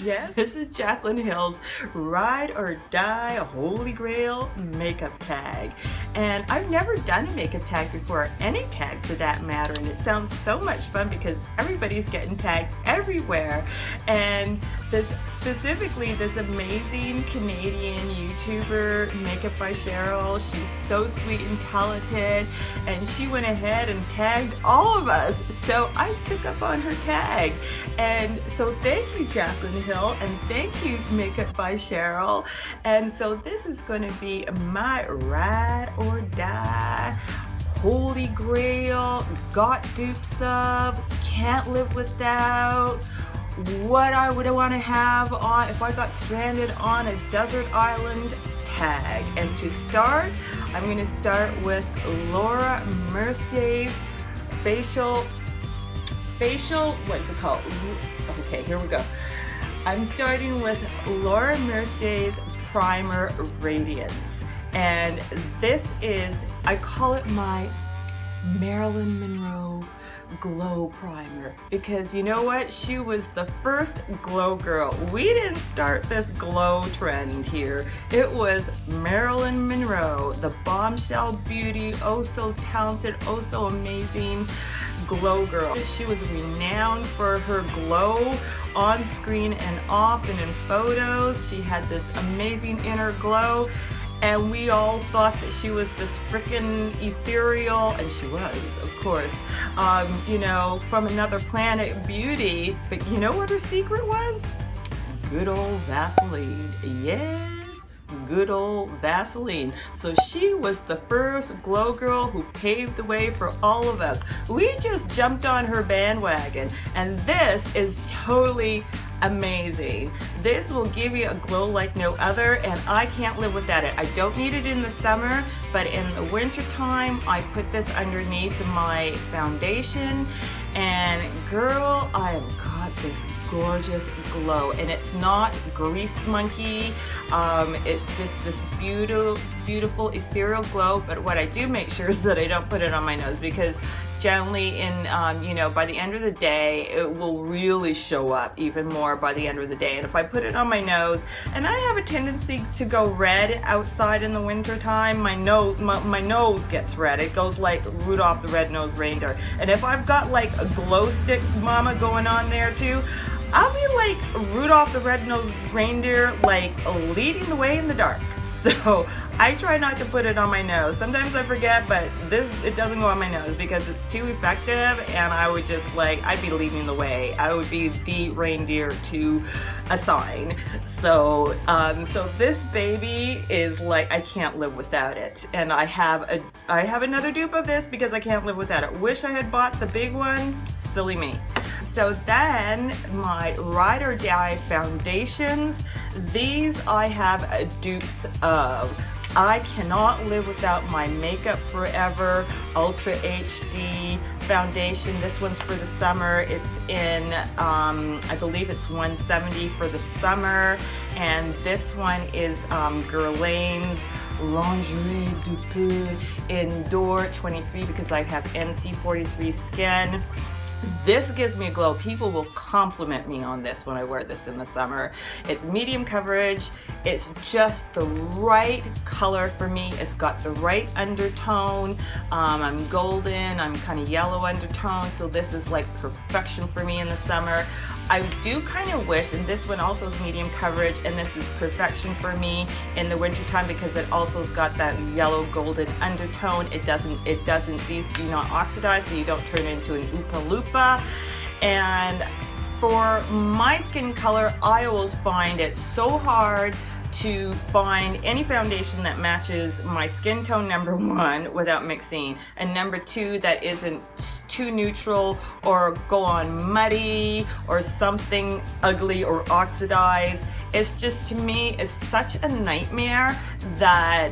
Yes, this is Jaclyn Hill's Ride or Die Holy Grail makeup tag. And I've never done a makeup tag before, or any tag for that matter, and it sounds so much fun because everybody's getting tagged everywhere. And specifically this amazing Canadian YouTuber MakeupbyCheryl, she's so sweet and talented, and she went ahead and tagged all of us. So I took up on her tag. And so thank you, Jaclyn Hill, and thank you, MakeupbyCheryl. And so this is going to be my ride or die, holy grail, got dupes of, can't live without, what I would want to have on if I got stranded on a desert island tag. And to start, I'm going to start with Laura Mercier's facial, what is it called? Okay, here we go. I'm starting with Laura Mercier's Primer Radiance. And this is, I call it my Marilyn Monroe glow primer, because you know what, she was the first glow girl. We didn't start this glow trend here. It was Marilyn Monroe, the bombshell beauty, oh so talented, oh so amazing glow girl. She was renowned for her glow on screen and off and in photos. She had this amazing inner glow, and we all thought that she was this freaking ethereal, and she was, of course, you know, from another planet beauty. But you know what her secret was? Good old Vaseline. Yes, good old Vaseline. So she was the first glow girl who paved the way for all of us. We just jumped on her bandwagon, and this is totally amazing. This will give you a glow like no other, and I can't live without it. I don't need it in the summer, but in the winter time, I put this underneath my foundation, and girl, I have got this gorgeous glow. And it's not grease monkey, it's just this beautiful ethereal glow. But what I do make sure is that I don't put it on my nose, because generally you know, by the end of the day, it will really show up even more by the end of the day. And if I put it on my nose, and I have a tendency to go red outside in the winter time, my nose gets red. It goes like Rudolph the Red-Nosed Reindeer. And if I've got like a glow stick mama going on there too, I'll be like Rudolph the Red-Nosed Reindeer, like leading the way in the dark. So I try not to put it on my nose. Sometimes I forget, but it doesn't go on my nose because it's too effective, and I would just like, I'd be leading the way. I would be the reindeer to a sign. So so this baby is like, I can't live without it. And I have another dupe of this because I can't live without it. Wish I had bought the big one, silly me. So then my Ride or Die foundations, these I have dupes of. I cannot live without my Makeup Forever Ultra HD foundation. This one's for the summer. It's in, I believe it's 170 for the summer. And this one is Guerlain's Lingerie du Peu Indoor 23 because I have NC43 skin. This gives me a glow. People will compliment me on this when I wear this in the summer. It's medium coverage. It's just the right color for me. It's got the right undertone. I'm golden, I'm kind of yellow undertone, so this is like perfection for me in the summer. I do kind of wish, and this one also is medium coverage, and this is perfection for me in the winter time because it also's got that yellow golden undertone. These do not oxidize, so you don't turn into an Oopa Loopa. And for my skin color, I always find it so hard to find any foundation that matches my skin tone, number one, without mixing, and number two, that isn't too neutral or go on muddy or something ugly or oxidized. It's just, to me, it's such a nightmare that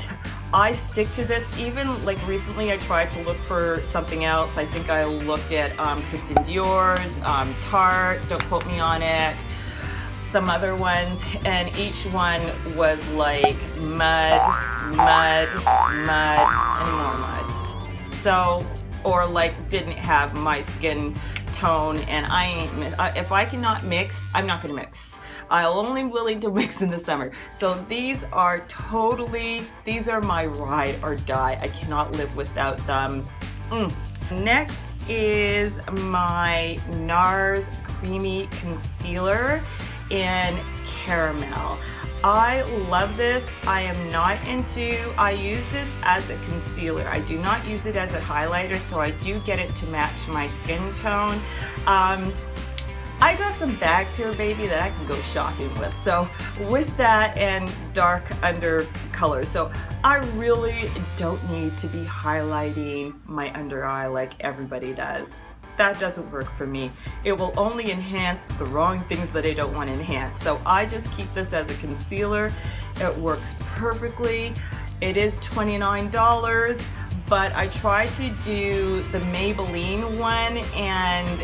I stick to this. Even like recently I tried to look for something else. I think I looked at Christian Dior's, Tarte's, don't quote me on it, some other ones, and each one was like mud, and more mud. So, or like didn't have my skin tone, and I ain't, if I cannot mix, I'm not gonna mix. I'll only willing to mix in the summer. So these are totally, these are my ride or die. I cannot live without them. Next is my NARS Creamy Concealer in Caramel. I love this. I am not into, I use this as a concealer. I do not use it as a highlighter, so I do get it to match my skin tone. I got some bags here, baby, that I can go shopping with. So with that and dark under color. So I really don't need to be highlighting my under eye like everybody does. That doesn't work for me. It will only enhance the wrong things that I don't want to enhance. So I just keep this as a concealer. It works perfectly. It is $29, but I tried to do the Maybelline one, and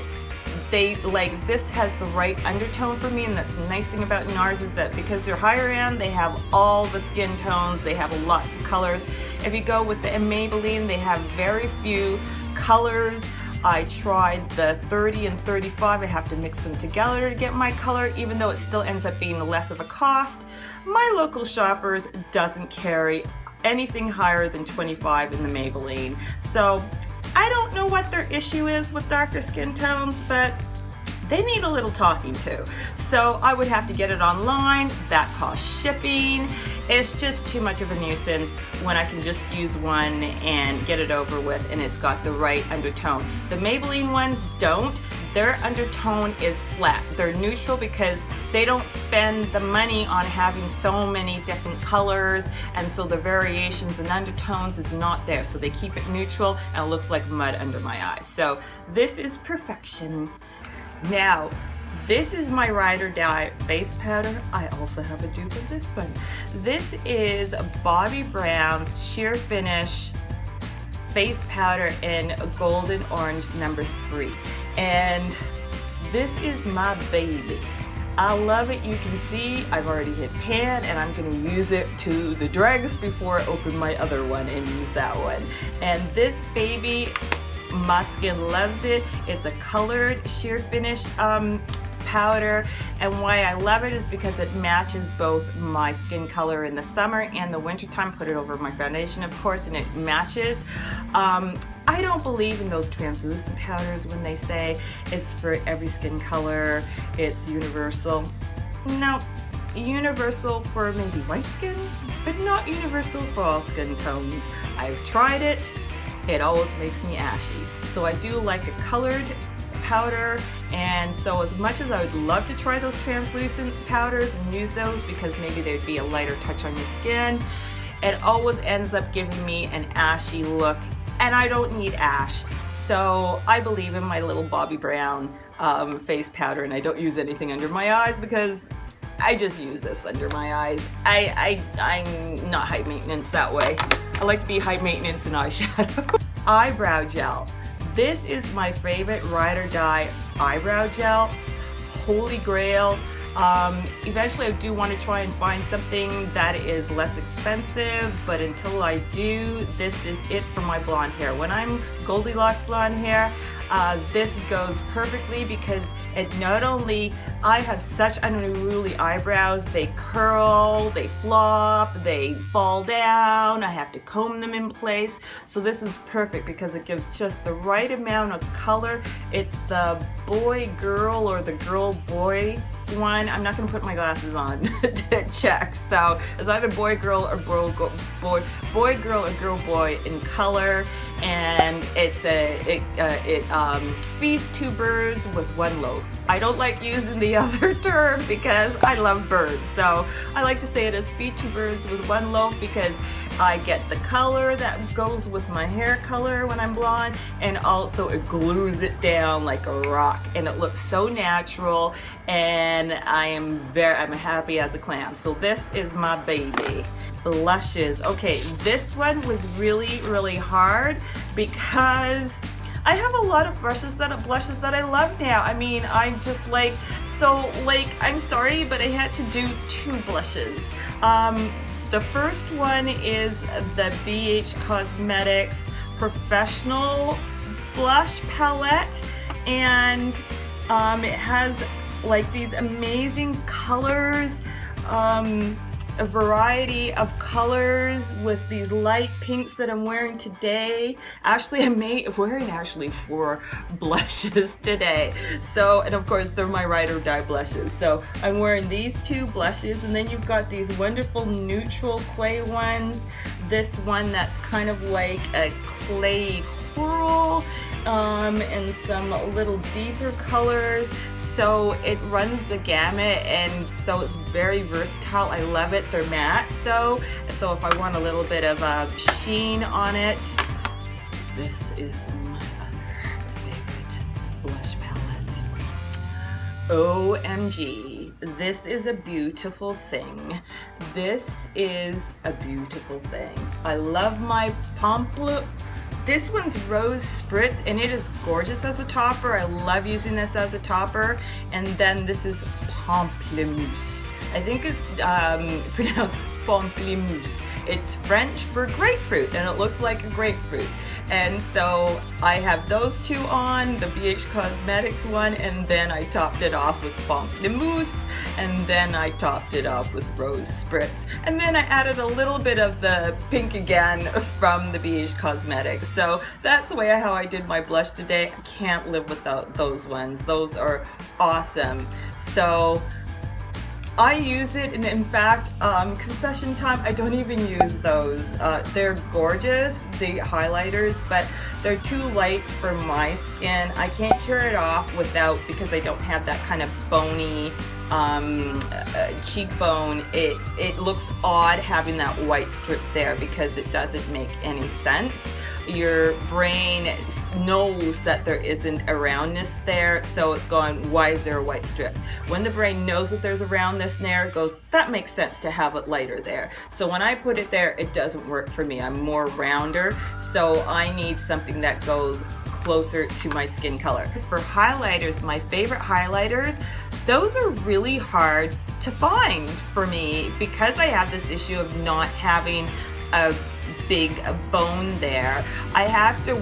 they, like, this has the right undertone for me, and that's the nice thing about NARS is that because they're higher end, they have all the skin tones, they have lots of colors. If you go with the Maybelline, they have very few colors. I tried the 30 and 35. I have to mix them together to get my color, even though it still ends up being less of a cost. My local shoppers doesn't carry anything higher than 25 in the Maybelline. So I don't know what their issue is with darker skin tones, but they need a little talking to. So I would have to get it online. That costs shipping. It's just too much of a nuisance when I can just use one and get it over with, and it's got the right undertone. The Maybelline ones don't. Their undertone is flat. They're neutral because they don't spend the money on having so many different colors, and so the variations and undertones is not there. So they keep it neutral, and it looks like mud under my eyes. So this is perfection. Now, this is my ride or die face powder. I also have a dupe of this one. This is Bobbi Brown's Sheer Finish face powder in Golden Orange number 3. And this is my baby. I love it. You can see I've already hit pan, and I'm going to use it to the dregs before I open my other one and use that one. And this baby, my skin loves it. It's a colored sheer finish powder, and why I love it is because it matches both my skin color in the summer and the winter time. Put it over my foundation, of course, and it matches. I don't believe in those translucent powders when they say it's for every skin color, it's universal. No, universal for maybe light skin, but not universal for all skin tones. I've tried it. It always makes me ashy. So I do like a colored powder, and so as much as I would love to try those translucent powders and use those because maybe they'd be a lighter touch on your skin, it always ends up giving me an ashy look, and I don't need ash. So I believe in my little Bobbi Brown face powder, and I don't use anything under my eyes because I just use this under my eyes. I'm not high maintenance that way. I like to be high maintenance in eyeshadow. Eyebrow gel. This is my favorite ride or die eyebrow gel. Holy grail. Eventually I do want to try and find something that is less expensive, but until I do, this is it for my blonde hair. When I'm Goldilocks blonde hair, this goes perfectly because it not only, I have such unruly eyebrows, they curl, they flop, they fall down, I have to comb them in place. So this is perfect because it gives just the right amount of color. It's the boy girl or the girl boy one. I'm not going to put my glasses on to check. So it's either boy girl or boy girl or girl boy in color, and it feeds two birds with one loaf. I don't like using the other term because I love birds, so I like to say it as feed two birds with one loaf because I get the color that goes with my hair color when I'm blonde, and also it glues it down like a rock, and it looks so natural, and I'm happy as a clam. So this is my baby. Blushes. Okay, this one was really hard because I have a lot of blushes that I love now. I mean, I'm just like, so like, I'm sorry, but I had to do two blushes. The first one is the BH Cosmetics Professional Blush Palette, and it has like these amazing colors, a variety of colors with these light pinks that I'm wearing today. Actually, I'm wearing 4 blushes today. So, and of course they're my ride or die blushes. So I'm wearing these 2 blushes, and then you've got these wonderful neutral clay ones. This one that's kind of like a clay coral, and some little deeper colors. So it runs the gamut, and so it's very versatile. I love it. They're matte though, so if I want a little bit of a sheen on it, this is my other favorite blush palette. OMG, this is a beautiful thing. This is a beautiful thing. I love my Pamplemousse. This one's Rose Spritz, and it is gorgeous as a topper. I love using this as a topper. And then this is Pamplemousse. I think it's pronounced Pamplemousse. It's French for grapefruit, and it looks like a grapefruit. And so I have those 2 on, the BH Cosmetics one, and then I topped it off with Pamplemousse, and then I topped it off with Rose Spritz. And then I added a little bit of the pink again from the BH Cosmetics. So that's the way how I did my blush today. I can't live without those ones. Those are awesome. So I use it, and in fact, confession time, I don't even use those. They're gorgeous, the highlighters, but they're too light for my skin. I can't cure it off because I don't have that kind of bony cheekbone. It looks odd having that white strip there because it doesn't make any sense. Your brain knows that there isn't a roundness there, so it's going, why is there a white strip? When the brain knows that there's a roundness there, it goes, that makes sense to have it lighter there. So when I put it there, it doesn't work for me. I'm more rounder, so I need something that goes closer to my skin color. For highlighters, my favorite highlighters, those are really hard to find for me because I have this issue of not having a big bone there. I have to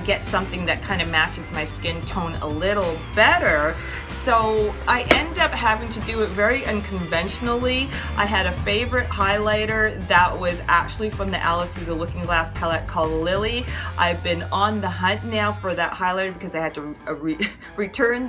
get something that kind of matches my skin tone a little better, so I end up having to do it very unconventionally. I had a favorite highlighter that was actually from the Alice Through the Looking Glass palette called Lily. I've been on the hunt now for that highlighter because I had to return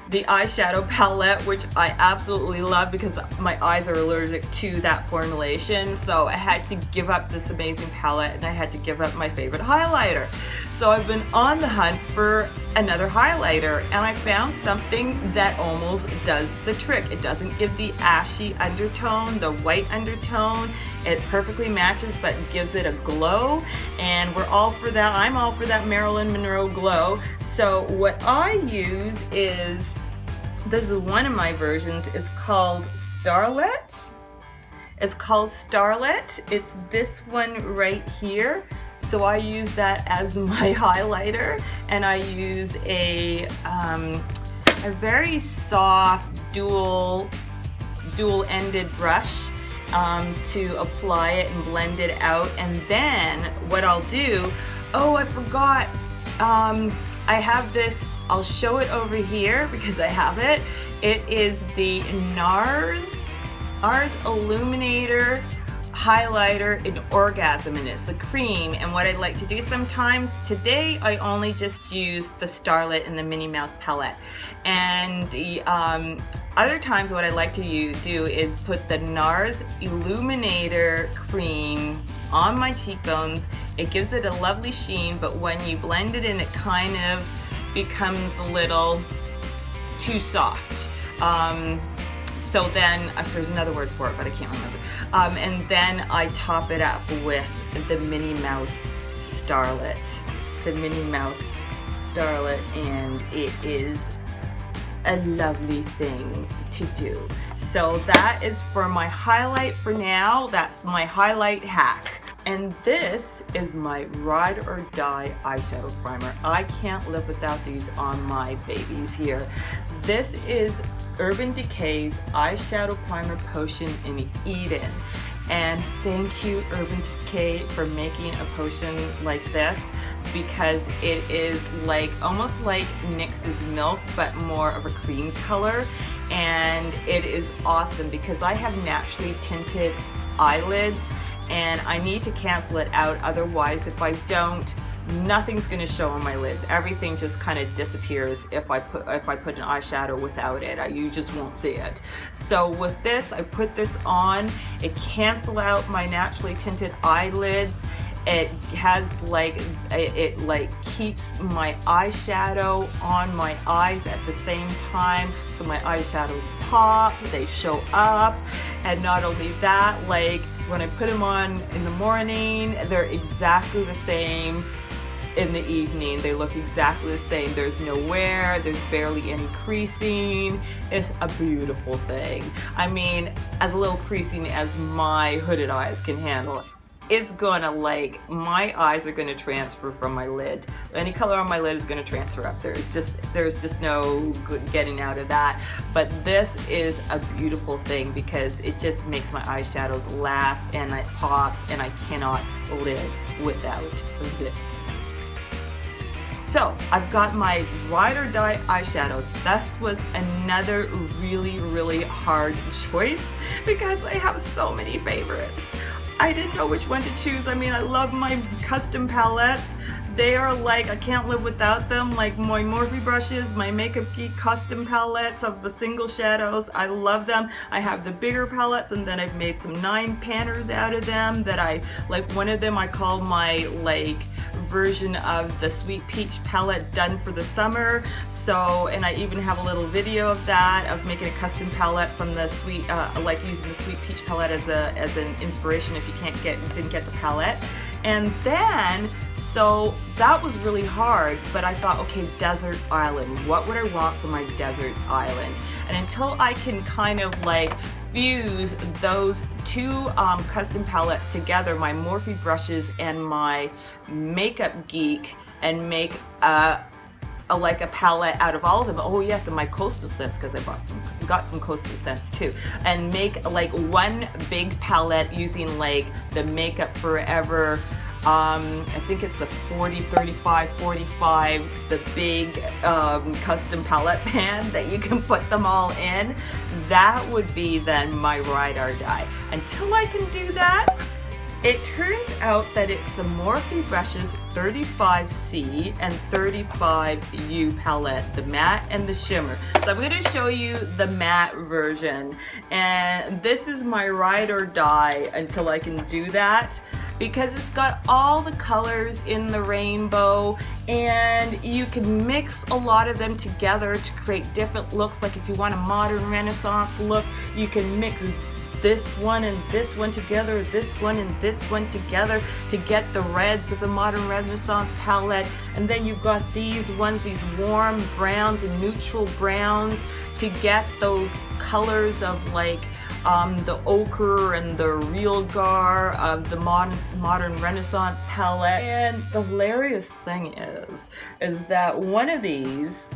the eyeshadow palette, which I absolutely love because my eyes are allergic to that formulation. So I had to give up this amazing palette, and I had to give up my favorite highlighter. So I've been on the hunt for another highlighter, and I found something that almost does the trick. It doesn't give the ashy undertone, the white undertone. It perfectly matches, but it gives it a glow, and we're all for that. I'm all for that Marilyn Monroe glow. So what I use is, this is one of my versions. It's called Starlet. It's called Starlet. It's this one right here. So I use that as my highlighter, and I use a very soft dual-ended brush to apply it and blend it out. And then what I'll do, oh, I forgot, I have this, I'll show it over here because I have it. It is the NARS Illuminator highlighter in Orgasm, and it's the cream. And what I like to do sometimes, today I only just use the Starlet and the Minnie Mouse palette, and the other times what I like to do is put the NARS Illuminator cream on my cheekbones. It gives it a lovely sheen, but when you blend it in, it kind of becomes a little too soft. So then, there's another word for it, but I can't remember. And then I top it up with the Minnie Mouse Starlet. The Minnie Mouse Starlet, and it is a lovely thing to do. So that is for my highlight for now. That's my highlight hack. And this is my ride or die eyeshadow primer. I can't live without these on my babies here. This is Urban Decay's Eyeshadow Primer Potion in Eden. And thank you, Urban Decay, for making a potion like this, because it is like almost like NYX's milk but more of a cream color, and it is awesome because I have naturally tinted eyelids and I need to cancel it out. Otherwise, if I don't, nothing's going to show on my lids. Everything just kind of disappears if I put an eyeshadow without it. You just won't see it. So with this, I put this on. It cancels out my naturally tinted eyelids. It has like, it like keeps my eyeshadow on my eyes at the same time, so my eyeshadows pop, they show up. And not only that, like when I put them on in the morning, they're exactly the same in the evening. They look exactly the same. There's no wear, there's barely any creasing. It's a beautiful thing. I mean, as little creasing as my hooded eyes can handle. It's gonna, like, my eyes are gonna transfer from my lid. Any color on my lid is gonna transfer up. There's just no good getting out of that. But this is a beautiful thing because it just makes my eyeshadows last and it pops, and I cannot live without this. So I've got my ride or die eyeshadows. This was another really hard choice because I have so many favorites. I didn't know which one to choose. I mean, I love my custom palettes. They are like, I can't live without them. Like my Morphe brushes, my Makeup Geek custom palettes of the single shadows. I love them. I have the bigger palettes, and then I've made some 9 panners out of them that I, like one of them I call my like version of the Sweet Peach palette done for the summer. So, and I even have a little video of that, of making a custom palette from the sweet, like using the Sweet Peach palette as an inspiration if you didn't get the palette. And then, so that was really hard, but I thought, okay, desert island. What would I want for my desert island? And until I can kind of like fuse those two custom palettes together, my Morphe brushes and my Makeup Geek, and make like a palette out of all of them. Oh yes, and my coastal scents, because I got some coastal scents too, and make like one big palette using like the Makeup Forever, I think it's the 40-35-45, the big custom palette pan that you can put them all in. That would be then my ride or die. Until I can do that, it turns out that it's the Morphe brushes 35C and 35U palette, the matte and the shimmer. So I'm going to show you the matte version, and this is my ride or die until I can do that, because it's got all the colors in the rainbow, and you can mix a lot of them together to create different looks. Like if you want a modern Renaissance look, you can mix this one and this one together, this one and this one together to get the reds of the modern Renaissance palette. And then you've got these ones, these warm browns and neutral browns to get those colors of like the ochre and the real gar of the modern Renaissance palette. And the hilarious thing is that one of these,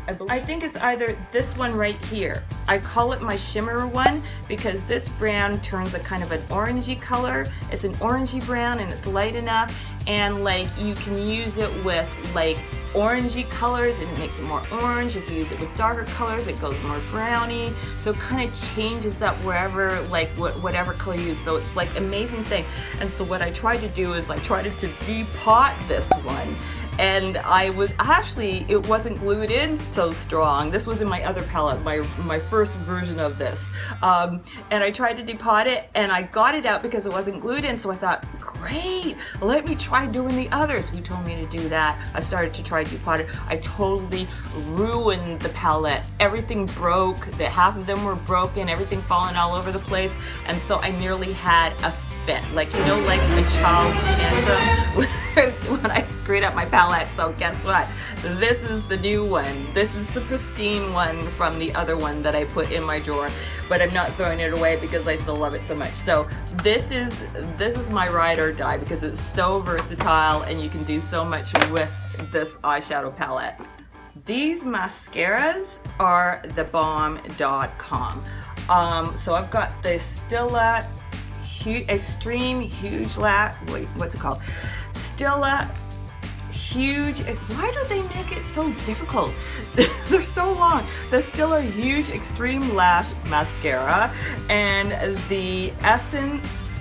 I think it's either this one right here. I call it my shimmer one because this brown turns a kind of an orangey color. It's an orangey brown and it's light enough, and like you can use it with like orangey colors and it makes it more orange. If you use it with darker colors, it goes more browny. So it kind of changes up wherever, like whatever color you use. So it's like amazing thing. And so what I tried to do is I tried to depot this one. And I was actually, it wasn't glued in so strong. This was in my other palette, my first version of this. And I tried to depot it and I got it out because it wasn't glued in. So I thought, great, let me try doing the others. Who told me to do that? I started to try to depot it. I totally ruined the palette. Everything broke, half of them were broken, everything falling all over the place. And so I nearly had a fit, like, you know, like a child tantrum when I screwed up my palette. So guess what? This is the new one. This is the pristine one from the other one that I put in my drawer, but I'm not throwing it away because I still love it so much. So this is my ride or die because it's so versatile and you can do so much with this eyeshadow palette. These mascaras are thebomb.com. So I've got the Stila huge, extreme huge lash, wait, what's it called? Stila huge, why do they make it so difficult? They're so long. The Stila Huge Extreme Lash Mascara and the Essence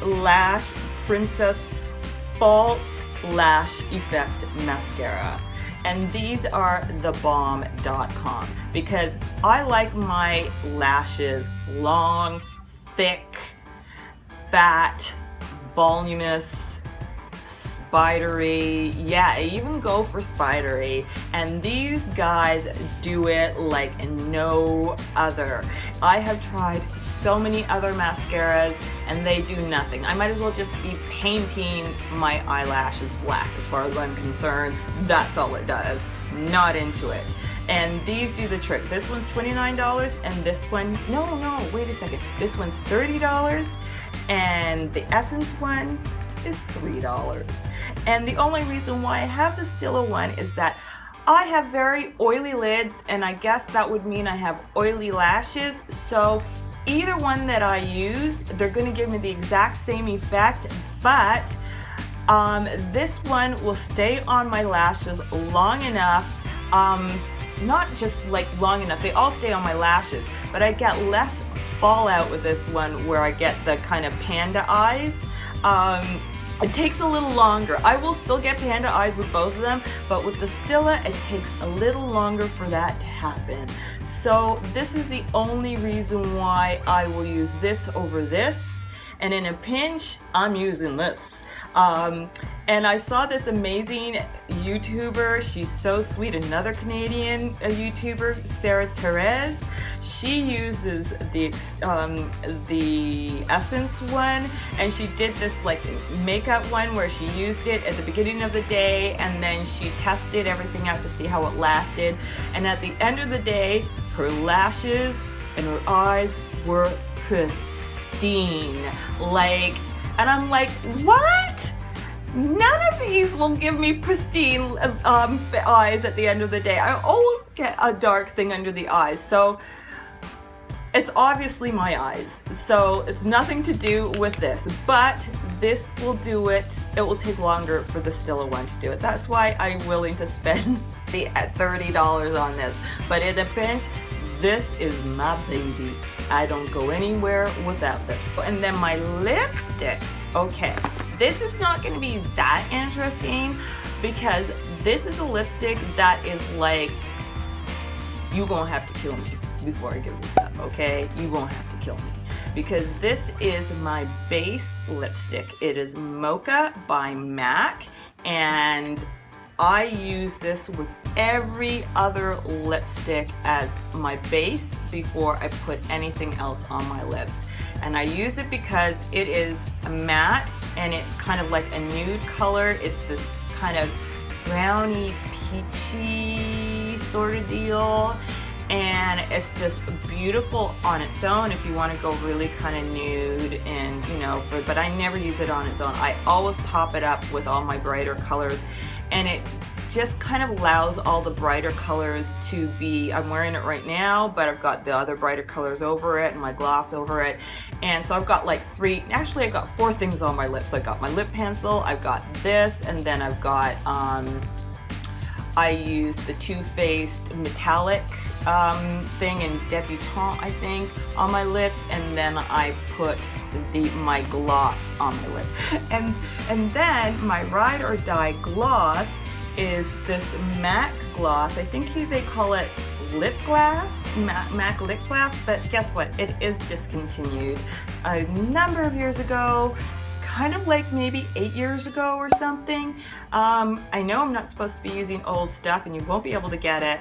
Lash Princess False Lash Effect Mascara. And these are thebomb.com because I like my lashes long, thick, fat, voluminous, spidery. Yeah, I even go for spidery. And these guys do it like no other. I have tried so many other mascaras and they do nothing. I might as well just be painting my eyelashes black as far as I'm concerned. That's all it does. Not into it. And these do the trick. This one's $29 and this one, no, wait a second. This one's $30 and the Essence one is $3. And the only reason why I have the Stila one is that I have very oily lids, and I guess that would mean I have oily lashes. So either one that I use, they're going to give me the exact same effect, but this one will stay on my lashes long enough, not just like long enough, they all stay on my lashes, but I get less fallout with this one where I get the kind of panda eyes. It takes a little longer. I will still get panda eyes with both of them, but with the Stila, it takes a little longer for that to happen. So this is the only reason why I will use this over this. And in a pinch, I'm using this. And I saw this amazing YouTuber, she's so sweet, another Canadian YouTuber, Therese. She uses the Essence one, and she did this like makeup one where she used it at the beginning of the day and then she tested everything out to see how it lasted. And at the end of the day, her lashes and her eyes were pristine. And I'm like, what? None of these will give me pristine eyes at the end of the day. I always get a dark thing under the eyes. So it's obviously my eyes. So it's nothing to do with this, but this will do it. It will take longer for the Stila one to do it. That's why I'm willing to spend the $30 on this. But in a pinch, this is my baby. I don't go anywhere without this. And then my lipsticks. Okay, this is not going to be that interesting because this is a lipstick that is like, you gonna have to kill me before I give this up, okay? You gonna have to kill me because this is my base lipstick. It is Mocha by MAC, and I use this with every other lipstick as my base before I put anything else on my lips. And I use it because it is matte and it's kind of like a nude color. It's this kind of brownie peachy sort of deal. And it's just beautiful on its own if you want to go really kind of nude and, you know, but I never use it on its own. I always top it up with all my brighter colors, and it just kind of allows all the brighter colors to be, I'm wearing it right now, but I've got the other brighter colors over it and my gloss over it. And so I've got like I've got 4 things on my lips. I've got my lip pencil, I've got this, and then I've got, I used the Too Faced metallic thing in Debutante, I think, on my lips, and then I put my gloss on my lips. And then my Ride or Die gloss is this MAC gloss. I think they call it lip gloss, MAC lip gloss, but guess what? It is discontinued a number of years ago, kind of like maybe 8 years ago or something. I know I'm not supposed to be using old stuff and you won't be able to get it,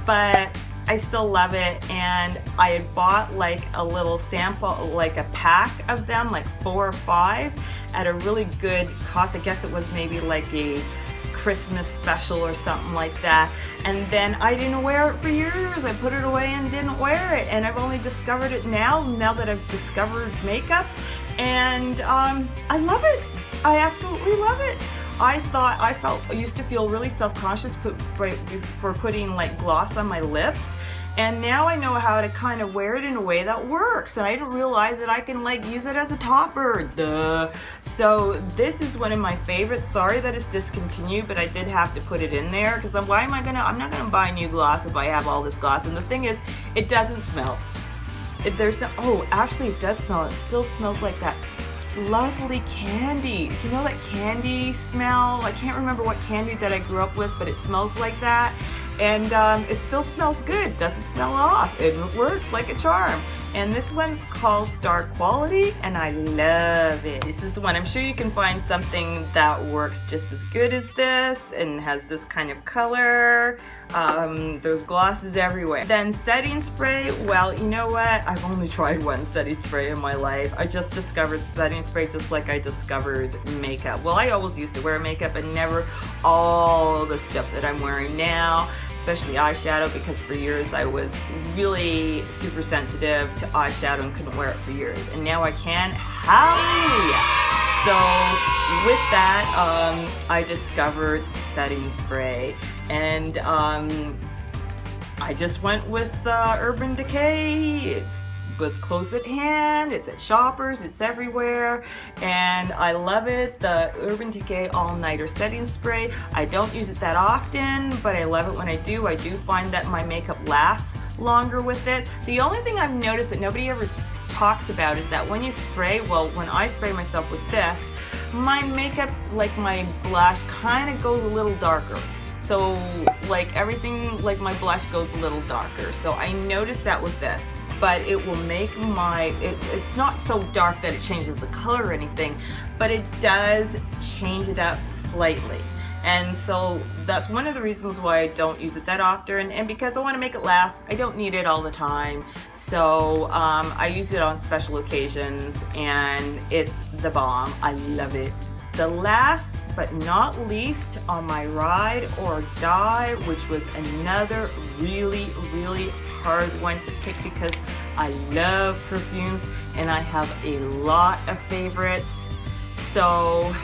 but I still love it. And I had bought like a little sample, like a pack of them, like 4 or 5 at a really good cost. I guess it was maybe like a Christmas special or something like that. And then I didn't wear it for years. I put it away and didn't wear it. And I've only discovered it now that I've discovered makeup. And I love it. I absolutely love it. I used to feel really self-conscious for putting like gloss on my lips. And now I know how to kind of wear it in a way that works, and I didn't realize that I can like use it as a topper. Duh. So this is one of my favorites. Sorry that it's discontinued, but I did have to put it in there because I'm not gonna buy new gloss if I have all this gloss. And the thing is, it doesn't smell. Actually it does smell. It still smells like that lovely candy. You know that candy smell? I can't remember what candy that I grew up with, but it smells like that. And it still smells good, doesn't smell off. It works like a charm. And this one's called Star Quality, and I love it. This is the one. I'm sure you can find something that works just as good as this and has this kind of color. There's glosses everywhere. Then setting spray, well, you know what? I've only tried one setting spray in my life. I just discovered setting spray just like I discovered makeup. Well, I always used to wear makeup and never all the stuff that I'm wearing now, especially eyeshadow, because for years I was really super sensitive to eyeshadow and couldn't wear it for years. And now I can. Hallelujah! So with that, I discovered setting spray, and I just went with Urban Decay. It was close at hand, it's at Shoppers, it's everywhere, and I love it. The Urban Decay All Nighter Setting Spray. I don't use it that often, but I love it when I do. I do find that my makeup lasts longer with it. The only thing I've noticed that nobody ever talks about is that when you spray, well, when I spray myself with this, my makeup, like my blush, kind of goes a little darker. So like everything, like my blush goes a little darker. So I noticed that with this, but it will make it's not so dark that it changes the color or anything, but it does change it up slightly. And so that's one of the reasons why I don't use it that often, and because I want to make it last, I don't need it all the time. So I use it on special occasions, and it's the bomb. I love it. The last but not least on my ride or die, which was another really, really hard one to pick because I love perfumes and I have a lot of favorites. So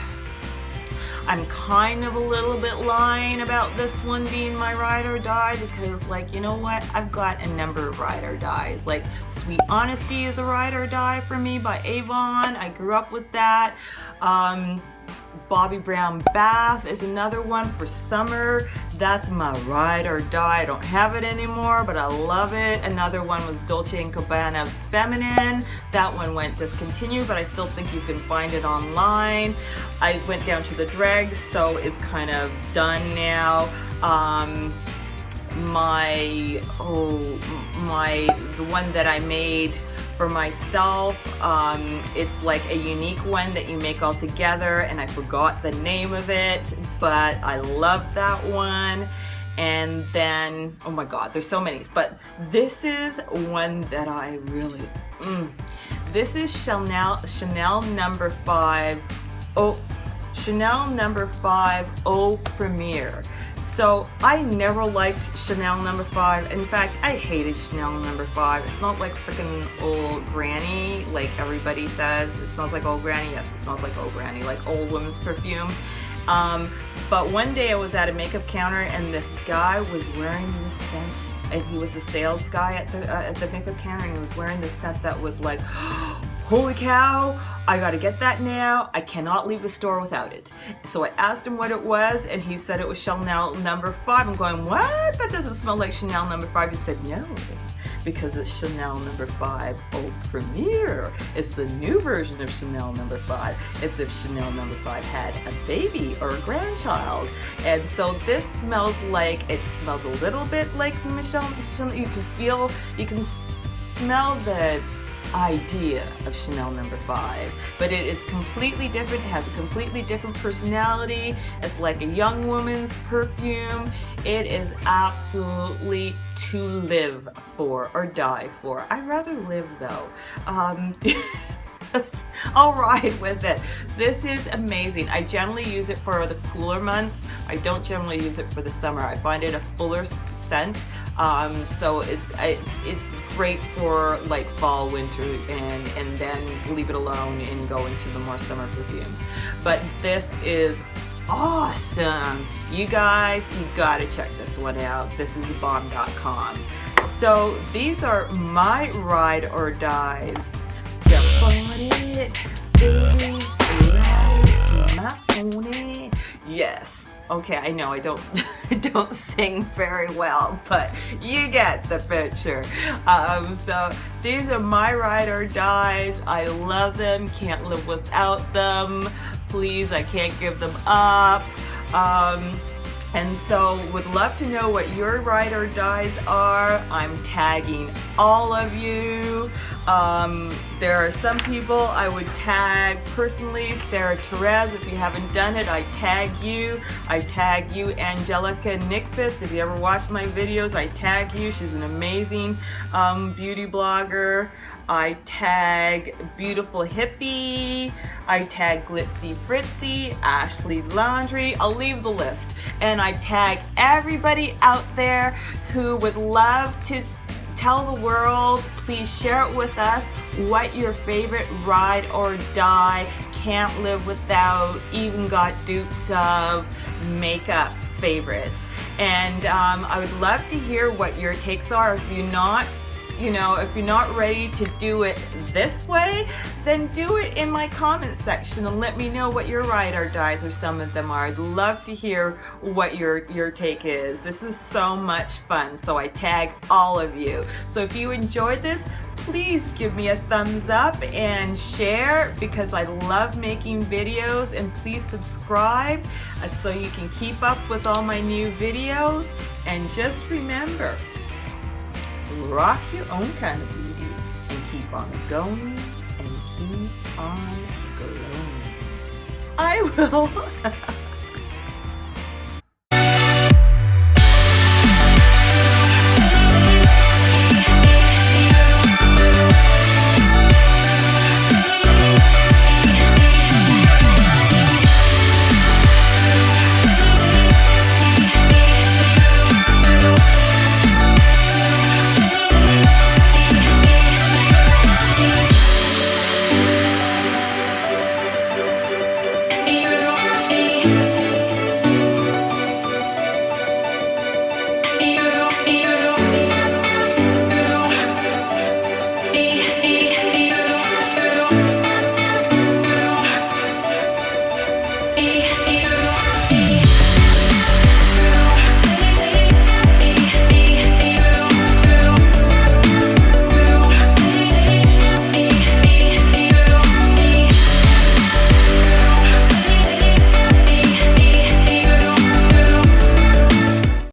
I'm kind of a little bit lying about this one being my ride or die because, like, you know what? I've got a number of ride or dies. Like Sweet Honesty is a ride or die for me by Avon. I grew up with that. Bobbi Brown Bath is another one for summer. That's my ride or die. I don't have it anymore, but I love it. Another one was Dolce & Gabbana Feminine. That one went discontinued, but I still think you can find it online. I went down to the dregs, so it's kind of done now. The one that I made for myself, it's like a unique one that you make all together, and I forgot the name of it, but I love that one. And then, oh my god, there's so many, but this is one that I really, this is Chanel number 5 Eau Premiere. So I never liked Chanel number 5. In fact, I hated Chanel number 5. It smelled like freaking old granny, like everybody says. It smells like old granny. Yes, it smells like old granny, like old women's perfume. But one day I was at a makeup counter and this guy was wearing this scent, and he was a sales guy at the makeup counter, and he was wearing this scent that was like, holy cow, I gotta get that now. I cannot leave the store without it. So I asked him what it was, and he said it was Chanel number 5. I'm going, what? That doesn't smell like Chanel number 5. He said, no, because it's Chanel number 5 Eau Premiere. It's the new version of Chanel number 5. As if Chanel number 5 had a baby or a grandchild. And so this smells like, it smells a little bit like Michelle. You can smell the idea of Chanel number 5, but it is completely different. It has a completely different personality. It's like a young woman's perfume. It is absolutely to live for or die for. I'd rather live though. I'll ride with it. This is amazing. I generally use it for the cooler months. I don't generally use it for the summer. I find it a fuller scent, so it's great for like fall, winter, and then leave it alone and go into the more summer perfumes. But this is awesome. You guys, you gotta check this one out. Thisisthebomb.com. So these are my ride or dies. Jump on it, baby. Ride my pony. Yes. Okay, I know I don't don't sing very well, but you get the picture. So these are my ride or dies. I love them, can't live without them. Please, I can't give them up. And so would love to know what your ride or dies are. I'm tagging all of you. There are some people I would tag personally. Therese, if you haven't done it, I tag you. I tag you, Angelica Nyqvist. If you ever watch my videos, I tag you. She's an amazing beauty blogger. I tag Beautiful Hippie. I tag Glitzy Fritzy, Ashley Laundry. I'll leave the list. And I tag everybody out there who would love to tell the world, please share it with us, what your favorite ride or die, can't live without, even got dupes of makeup favorites. And I would love to hear what your takes are. If you're not, if you're not ready to do it this way, then do it in my comment section and let me know what your ride or dies or some of them are. I'd love to hear what your take is. This is so much fun, so I tag all of you. So if you enjoyed this, please give me a thumbs up and share, because I love making videos, and please subscribe so you can keep up with all my new videos. And just remember, rock your own kind of beauty and keep on going and keep on glowing. I will.